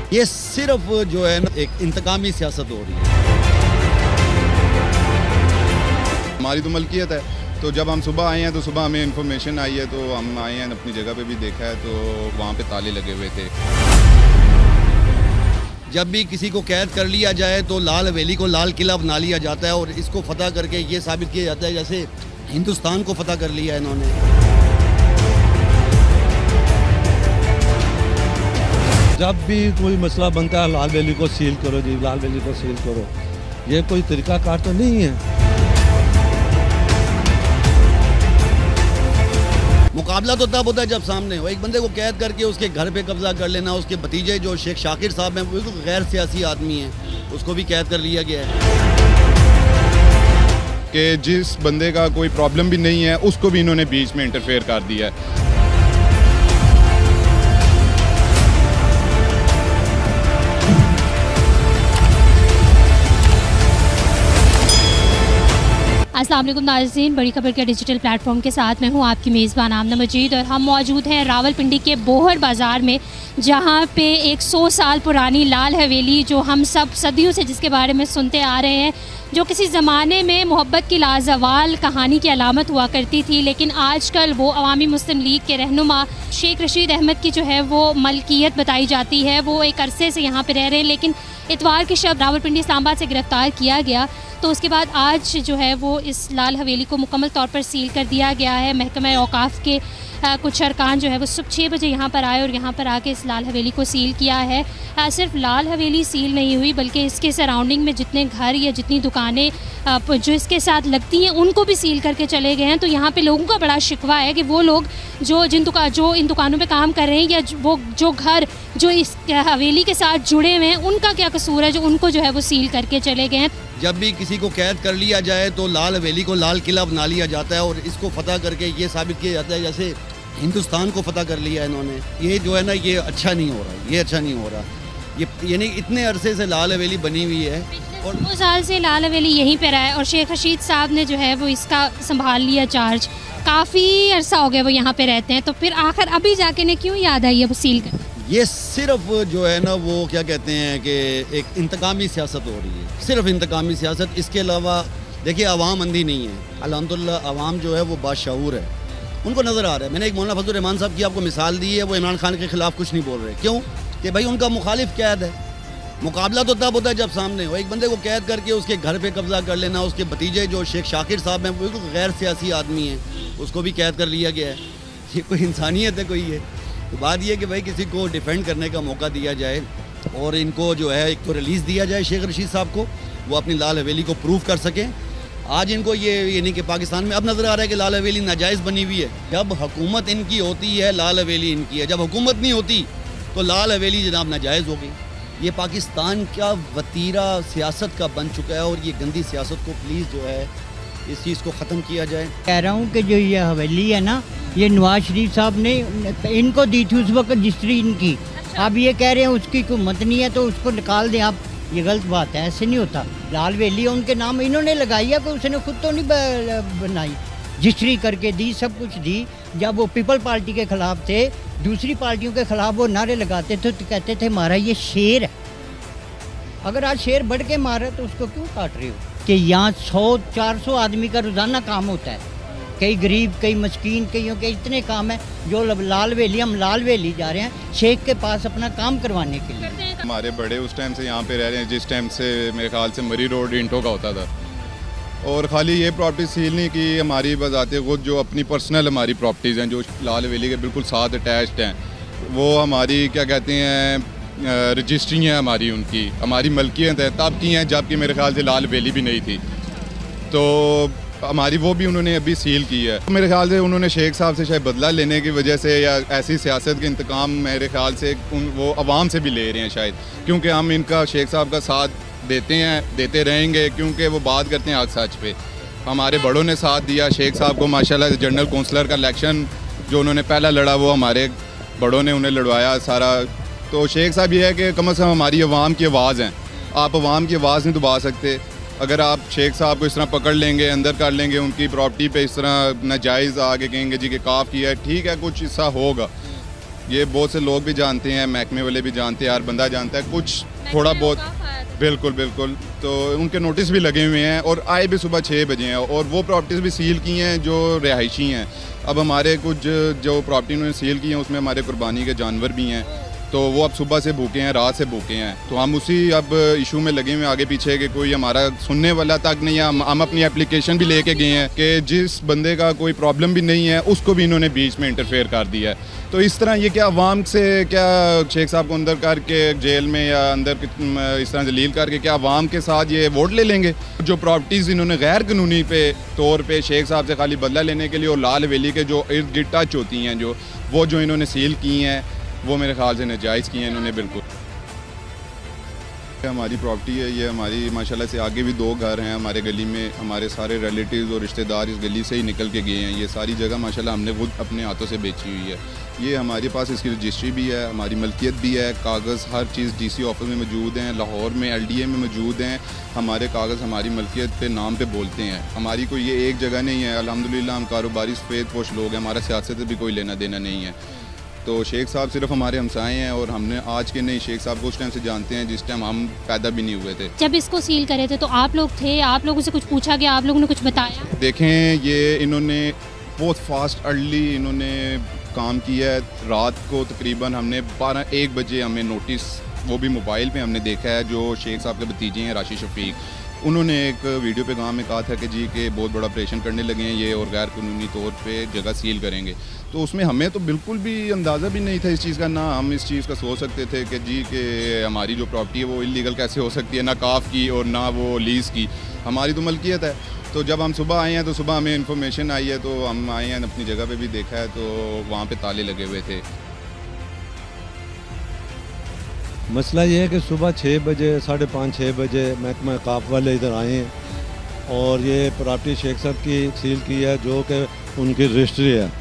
ये सिर्फ जो है ना एक इंतकामी सियासत हो रही है। हमारी तो मलकियत है, तो जब हम सुबह आए हैं तो सुबह हमें इन्फॉर्मेशन आई है तो हम आए हैं, अपनी जगह पे भी देखा है तो वहाँ पे ताले लगे हुए थे। जब भी किसी को कैद कर लिया जाए तो लाल हवेली को लाल किला बना लिया जाता है और इसको फतह करके ये साबित किया जाता है जैसे हिंदुस्तान को फतह कर लिया है इन्होंने। जब भी कोई मसला बनता है लाल हवेली को सील करो जी, लाल हवेली को सील करो, ये कोई तरीकाकार तो नहीं है। मुकाबला तो तब होता है जब सामने हो। एक बंदे को कैद करके उसके घर पे कब्जा कर लेना, उसके भतीजे जो शेख शाकिर साहब हैं वो बिल्कुल गैर सियासी आदमी हैं, उसको भी कैद कर लिया गया है। कि जिस बंदे का कोई प्रॉब्लम भी नहीं है उसको भी इन्होंने बीच में इंटरफेयर कर दिया है। अस्सलाम वालेकुम नाज़रीन, बड़ी खबर के डिजिटल प्लेटफॉर्म के साथ मैं हूं आपकी मेज़बान आमना मजीद और हम मौजूद हैं रावलपिंडी के बोहर बाज़ार में, जहां पे 100 साल पुरानी लाल हवेली जो हम सब सदियों से जिसके बारे में सुनते आ रहे हैं, जो किसी ज़माने में मोहब्बत की लाजवाल कहानी की अलामत हुआ करती थी, लेकिन आजकल वो अवामी मुस्लिम लीग के रहनुमा शेख रशीद अहमद की जो है वो मलकियत बताई जाती है। वो एक अरसे से यहाँ पर रह रहे हैं, लेकिन इतवार की शब रावलपिंडी इस्लामाबाद से गिरफ़्तार किया गया, तो उसके बाद आज जो है वो इस लाल हवेली को मुकम्मल तौर पर सील कर दिया गया है। महकमा औकाफ़ के कुछ अरकान जो है वो सुबह 6 बजे यहाँ पर आए और यहाँ पर आके इस लाल हवेली को सील किया है। सिर्फ लाल हवेली सील नहीं हुई बल्कि इसके सराउंडिंग में जितने घर या जितनी दुकानें जो इसके साथ लगती हैं उनको भी सील करके चले गए हैं। तो यहाँ पे लोगों का बड़ा शिकवा है कि वो लोग जो इन दुकानों पे काम कर रहे हैं या वो जो घर जो इस हवेली के साथ जुड़े हुए हैं उनका क्या कसूर है जो उनको जो है वो सील करके चले गए हैं। जब भी किसी को कैद कर लिया जाए तो लाल हवेली को लाल किला बना लिया जाता है और इसको फतह करके ये साबित किया जाता है जैसे हिंदुस्तान को फतह कर लिया है इन्होंने। ये जो है ना ये अच्छा नहीं हो रहा, ये अच्छा नहीं हो रहा। ये यानी इतने अरसे से लाल हवेली बनी हुई है और 2 साल से लाल हवेली यहीं पर है और शेख रशीद साहब ने जो है वो इसका संभाल लिया चार्ज। काफ़ी अरसा हो गया वो यहाँ पे रहते हैं, तो फिर आखिर अभी जाके ने क्यों याद आई है वो सील कर? ये सिर्फ जो है ना वो क्या कहते हैं कि एक इंतकामी सियासत हो रही है, सिर्फ इंतकामी सियासत। इसके अलावा देखिए आवाम अंधी नहीं है, अल्हम्दुलिल्लाह आवाम जो है वो बाशऊर है, उनको नज़र आ रहा है। मैंने एक मौलाना फजल रहमान साहब की आपको मिसाल दी है, वो इमरान खान के ख़िलाफ़ कुछ नहीं बोल रहे। क्यों? कि भाई उनका मुखालिफ कैद है। मुकाबला तो तब होता है जब सामने हो। एक बंदे को कैद करके उसके घर पे कब्जा कर लेना, उसके भतीजे जो शेख शाकिर साहब हैं वो बिल्कुल गैर सियासी आदमी हैं, उसको भी कैद कर लिया गया है। ये कोई इंसानियत है कोई? ये तो बात ये कि भाई किसी को डिफेंड करने का मौका दिया जाए और इनको जो है एक तो रिलीज़ दिया जाए शेख रशीद साहब को, वो अपनी लाल हवेली को प्रूव कर सकें। आज इनको ये नहीं कि पाकिस्तान में अब नज़र आ रहा है कि लाल हवेली नाजायज़ बनी हुई है। जब हुकूमत इनकी होती है लाल हवेली इनकी है, जब हुकूमत नहीं होती तो लाल हवेली जनाब नाजायज़ हो गई। ये पाकिस्तान का वतीरा सियासत का बन चुका है और ये गंदी सियासत को प्लीज़ जो है इस चीज़ को ख़त्म किया जाए। कह रहा हूँ कि जो ये हवेली है ना, ये नवाज शरीफ साहब ने इनको दी थी उस वक्त रजिस्ट्री इनकी। अब ये कह रहे हैं उसकी हुकूमत नहीं है तो उसको निकाल दें आप, ये गलत बात है, ऐसे नहीं होता। लाल हवेली उनके नाम इन्होंने लगाई है, कोई उसने खुद तो नहीं बनाई, रजिस्ट्री करके दी, सब कुछ दी। जब वो पीपल पार्टी के ख़िलाफ़ थे, दूसरी पार्टियों के ख़िलाफ़ वो नारे लगाते थे तो कहते थे हमारा ये शेर है। अगर आज शेर बढ़ के मारे तो उसको क्यों काट रहे हो? कि यहाँ 100-400 आदमी का रोज़ाना काम होता है, कई गरीब, कई मस्कीन, कईयों के इतने काम है जो लाल हवेली, हम लाल हवेली जा रहे हैं शेख के पास अपना काम करवाने के लिए। हमारे बड़े उस टाइम से यहाँ पे रह रहे हैं जिस टाइम से मेरे ख्याल से मरी रोड इंटो का होता था। और ख़ाली ये प्रॉपर्टी सील नहीं की, हमारी बजाते खुद जो अपनी पर्सनल हमारी प्रॉपर्टीज़ हैं जो लाल हवेली के बिल्कुल साथ अटैच्ड हैं, वो हमारी क्या कहते हैं रजिस्ट्री हैं हमारी, उनकी हमारी मलकियत है तब की हैं जबकि मेरे ख्याल से लाल हवेली भी नहीं थी, तो हमारी वो भी उन्होंने अभी सील की है। मेरे ख्याल से उन्होंने शेख साहब से शायद बदला लेने की वजह से या ऐसी सियासत के इंतकाम मेरे ख्याल से वो अवाम से भी ले रहे हैं शायद, क्योंकि हम इनका शेख साहब का साथ देते हैं, देते रहेंगे, क्योंकि वो बात करते हैं हक सच पे। हमारे बड़ों ने साथ दिया शेख साहब को, माशाल्लाह जनरल कौंसलर का इलेक्शन जो उन्होंने पहला लड़ा वो हमारे बड़ों ने उन्हें लड़वाया सारा। तो शेख साहब ये है कि कम से कम हमारी अवाम की आवाज़ हैं, आप अवाम की आवाज़ नहीं दबा सकते। अगर आप शेख साहब को इस तरह पकड़ लेंगे, अंदर कर लेंगे, उनकी प्रॉपर्टी पे इस तरह नाजायज़ आगे कहेंगे जी कि काफ़ किया है, ठीक है कुछ ऐसा होगा, ये बहुत से लोग भी जानते हैं, महकमे वाले भी जानते हैं, हर बंदा जानता है, कुछ थोड़ा बहुत बिल्कुल बिल्कुल। तो उनके नोटिस भी लगे हुए हैं और आए भी सुबह 6 बजे हैं और वो प्रॉपर्टीज़ भी सील की हैं जो रिहायशी हैं। अब हमारे कुछ जो प्रॉपर्टी उन्होंने सील की हैं उसमें हमारे कुर्बानी के जानवर भी हैं, तो वो अब सुबह से भूखे हैं, रात से भूखे हैं। तो हम उसी अब इशू में लगे हुए हैं आगे पीछे कि कोई हमारा सुनने वाला तक नहीं है। हम अपनी एप्लीकेशन भी लेके गए हैं कि जिस बंदे का कोई प्रॉब्लम भी नहीं है उसको भी इन्होंने बीच में इंटरफेयर कर दिया है। तो इस तरह ये क्या अवाम से क्या शेख साहब को अंदर करके जेल में या अंदर इस तरह जलील करके क्या अवाम के साथ ये वोट ले लेंगे? जो प्रॉपर्टीज़ इन्होंने गैर कानूनी तौर पे शेख साहब से खाली बदला लेने के लिए और लाल हवेली के जो इर्द गिर्द टच होती हैं जो इन्होंने सील की हैं वो मेरे ख्याल से नाजायज़ किए हैं इन्होंने बिल्कुल। हमारी प्रॉपर्टी है ये, हमारी माशाल्लाह से आगे भी 2 घर हैं हमारे गली में। हमारे सारे रिलेटिव्स और रिश्तेदार इस गली से ही निकल के गए हैं। ये सारी जगह माशाल्लाह हमने खुद अपने हाथों से बेची हुई है। ये हमारे पास इसकी रजिस्ट्री भी है, हमारी मलकियत भी है, कागज़ हर चीज़ डीसी ऑफिस में मौजूद हैं, लाहौर में LDA में मौजूद हैं। हमारे कागज़ हमारी मलकियत पे नाम पे बोलते हैं। हमारी कोई ये एक जगह नहीं है। अल्हम्दुलिल्लाह हम कारोबारी सफ़ेद पोश लोग हैं, हमारा सियासत से भी कोई लेना देना नहीं है। तो शेख साहब सिर्फ हमारे हमसाए हैं और हमने आज के नहीं, शेख साहब को उस टाइम से जानते हैं जिस टाइम हम पैदा भी नहीं हुए थे। जब इसको सील करे थे तो आप लोग थे, आप लोगों से कुछ पूछा गया, आप लोगों ने कुछ बताया? देखें ये इन्होंने बहुत फास्ट अर्ली इन्होंने काम किया है। रात को तकरीबन हमने 12-1 बजे हमें नोटिस, वो भी मोबाइल पे हमने देखा है। जो शेख साहब के भतीजे हैं राशिद शफीक, उन्होंने एक वीडियो पैगाम में कहा था कि जी के बहुत बड़ा ऑपरेशन करने लगे हैं ये और गैर कानूनी तौर पे जगह सील करेंगे। तो उसमें हमें तो बिल्कुल भी अंदाज़ा भी नहीं था इस चीज़ का, ना हम इस चीज़ का सोच सकते थे कि जी के हमारी जो प्रॉपर्टी है वो इलीगल कैसे हो सकती है, ना काफ की और ना वो लीज़ की, हमारी तो मलकियत है। तो जब हम सुबह आए हैं तो सुबह हमें इन्फॉर्मेशन आई है, तो हम आए हैं अपनी जगह पे भी देखा है तो वहाँ पे ताले लगे हुए थे। मसला ये है कि सुबह 6 बजे 5:30-6 बजे महकमा काफ वाले इधर आए हैं और ये प्रॉपर्टी शेख साहब की सील की है जो कि उनकी रजिस्ट्री है।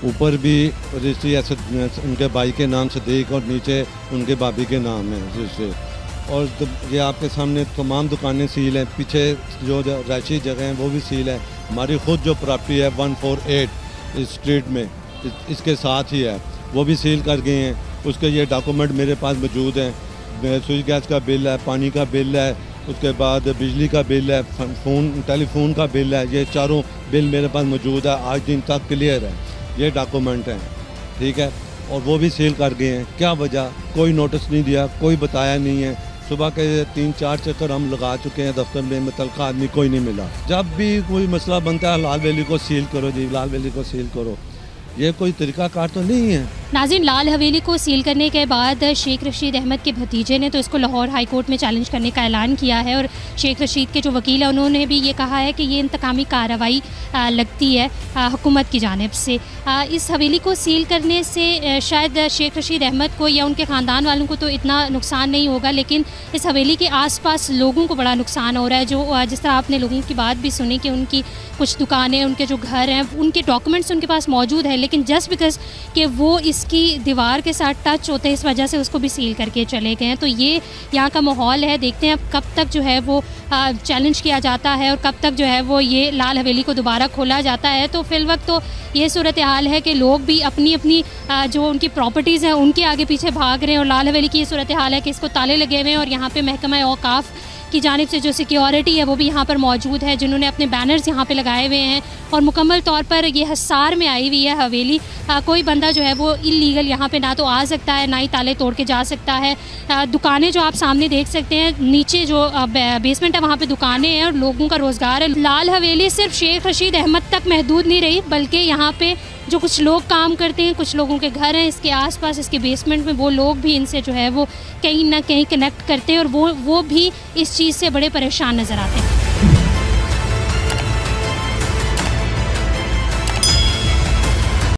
ऊपर भी रजिस्ट्री ऐसे उनके भाई के नाम सदीक और नीचे उनके भाभी के नाम है रजिस्ट्री। और ये आपके सामने तमाम दुकानें सील हैं, पीछे जो रहायशी जगह हैं वो भी सील है। हमारी ख़ुद जो प्रॉपर्टी है 148 इस स्ट्रीट में इसके साथ ही है, वो भी सील कर गए हैं। उसके ये डॉक्यूमेंट मेरे पास मौजूद हैं। स्विच गैस का बिल है, पानी का बिल है, उसके बाद बिजली का बिल है, टेलीफोन का बिल है। ये चारों बिल मेरे पास मौजूद है, आज दिन तक क्लियर है। ये डॉक्यूमेंट हैं, ठीक है, और वो भी सील कर गए हैं। क्या वजह? कोई नोटिस नहीं दिया, कोई बताया नहीं है। सुबह के 3-4 चक्कर हम लगा चुके हैं दफ्तर में, मुतल्लिका आदमी कोई नहीं मिला। जब भी कोई मसला बनता है लाल वैली को सील करो जी, लाल वैली को सील करो, ये कोई तरीक़ाकार तो नहीं है। नाज़रीन, लाल हवेली को सील करने के बाद शेख रशीद अहमद के भतीजे ने तो इसको लाहौर हाई कोर्ट में चैलेंज करने का ऐलान किया है और शेख रशीद के जो वकील हैं उन्होंने भी ये कहा है कि ये इंतकामी कार्रवाई लगती है हुकूमत की जानिब से। इस हवेली को सील करने से शायद शेख रशीद अहमद को या उनके ख़ानदान वालों को तो इतना नुकसान नहीं होगा, लेकिन इस हवेली के आसपास लोगों को बड़ा नुकसान हो रहा है। जो जिस तरह आपने लोगों की बात भी सुनी कि उनकी कुछ दुकानें, उनके जो घर हैं, उनके डॉक्यूमेंट्स उनके पास मौजूद है, लेकिन जस्ट बिकॉज कि वो इसकी दीवार के साथ टच होते हैं इस वजह से उसको भी सील करके चले गए हैं। तो ये यहाँ का माहौल है। देखते हैं अब कब तक जो है वो चैलेंज किया जाता है और कब तक जो है वो ये लाल हवेली को दोबारा खोला जाता है। तो फिल वक्त तो ये सूरत हाल है कि लोग भी अपनी अपनी जो उनकी प्रॉपर्टीज़ हैं उनके आगे पीछे भाग रहे हैं और लाल हवेली की ये सूरत हाल है कि इसको ताले लगे हुए हैं और यहाँ पे महकमा औकाफ की जानिब से जो सिक्योरिटी है वो भी यहाँ पर मौजूद है, जिन्होंने अपने बैनर्स यहाँ पे लगाए हुए हैं और मुकम्मल तौर पर ये हिसार में आई हुई है हवेली। कोई बंदा जो है वो इल्लीगल यहाँ पे ना तो आ सकता है, ना ही ताले तोड़ के जा सकता है। दुकानें जो आप सामने देख सकते हैं, नीचे जो बेसमेंट है वहाँ पे दुकानें हैं और लोगों का रोज़गार है। लाल हवेली सिर्फ शेख रशीद अहमद तक महदूद नहीं रही, बल्कि यहाँ पे जो कुछ लोग काम करते हैं, कुछ लोगों के घर हैं इसके आसपास, इसके बेसमेंट में, वो लोग भी इनसे जो है वो कहीं ना कहीं कनेक्ट करते हैं और वो भी इस चीज़ से बड़े परेशान नज़र आते हैं।